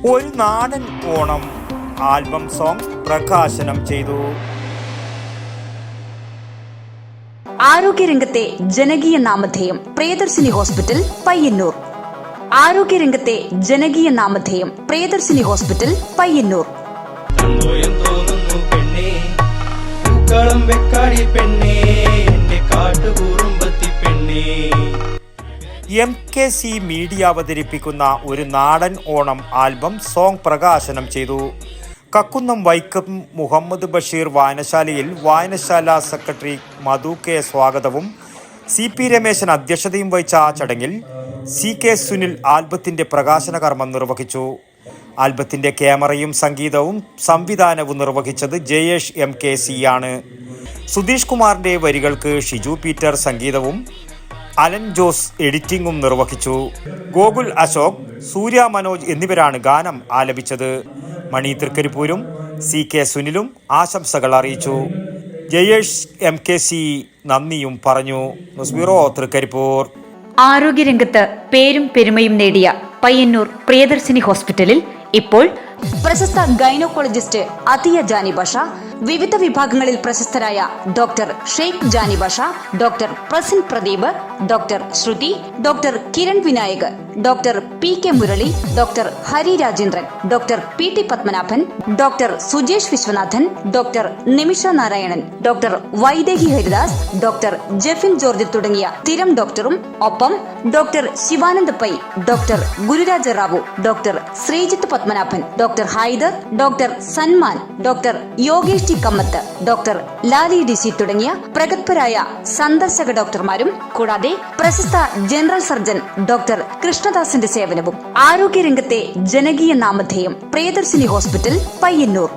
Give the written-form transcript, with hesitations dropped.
ഒരു നാടൻ Onam album song പ്രകാശനം ചെയ്തു. ആരോഗ്യരംഗത്തെ ജനകീയ നാമധേയം പ്രിയദർശിനി ഹോസ്പിറ്റൽ പയ്യന്നൂർ. ആരോഗ്യരംഗത്തെ ജനകീയ നാമധേയം Priyadarshini hospital Payyanur. MKC media അവതരിപ്പിക്കുന്ന ഒരു നാടൻ ഓണം ആൽബം സോങ് പ്രകാശനം ചെയ്തു. കക്കുന്നം വൈക്കം മുഹമ്മദ് ബഷീർ വായനശാലയിൽ വായനശാല സെക്രട്ടറി മധു കെ സ്വാഗതവും CP രമേശൻ അധ്യക്ഷതയും വഹിച്ച ആ ചടങ്ങിൽ CK സുനിൽ ആൽബത്തിന്റെ പ്രകാശന കർമ്മം നിർവഹിച്ചു. ആൽബത്തിന്റെ ക്യാമറയും സംഗീതവും സംവിധാനവും നിർവഹിച്ചത് ജയേഷ് MKC ആണ്. സുധീഷ് കുമാറിന്റെ വരികൾക്ക് ഷിജു പീറ്റർ സംഗീതവും അലൻ ജോസ് എഡിറ്റിംഗും നിർവഹിച്ചു. ഗോകുൽ അശോക്, സൂര്യ മനോജ് എന്നിവരാണ് ഗാനം ആലപിച്ചത്. മണി തൃക്കരിപ്പൂരും CK സുനിലും ആശംസകൾ അറിയിച്ചു. ജയേഷ് MKC നന്ദിയും പറഞ്ഞു. News bureau Trikaripur. ആരോഗ്യരംഗത്ത് പേരും പെരുമയും നേടിയ പയ്യന്നൂർ പ്രിയദർശിനി ഹോസ്പിറ്റലിൽ ഇപ്പോൾ പ്രശസ്ത ഗൈനക്കോളജിസ്റ്റ് അതിയ ജാനി ബഷ, വിവിധ വിഭാഗങ്ങളിൽ പ്രശസ്തരായ doctor Sheikh Jani Basha, doctor Prasin Pradeep, doctor Shruti, doctor Kiran Vinayak, doctor PK Murali, doctor Hari Rajendran, doctor PT Padmanabhan, doctor Sujesh Viswanathan, doctor Nimisha Narayanan, doctor Vaidehi Haridas, doctor Jefin George തുടങ്ങിയ സ്ഥിരം ഡോക്ടറും ഒപ്പം doctor Shivanand Pai, doctor Gururaja Rao, doctor Sreejith Padmanabhan, doctor Haider, doctor Sanman, doctor Yogesh T Kamath, doctor Lali DC തുടങ്ങിയ പ്രഗത്ഭരായ സന്ദർശക ഡോക്ടർമാരും കൂടാതെ പ്രശസ്ത ജനറൽ സർജൻ ഡോക്ടർ കൃഷ്ണദാസിന്റെ സേവനവും. ആരോഗ്യരംഗത്തെ ജനകീയ നാമധേയം പ്രിയദർശിനി ഹോസ്പിറ്റൽ പയ്യന്നൂർ.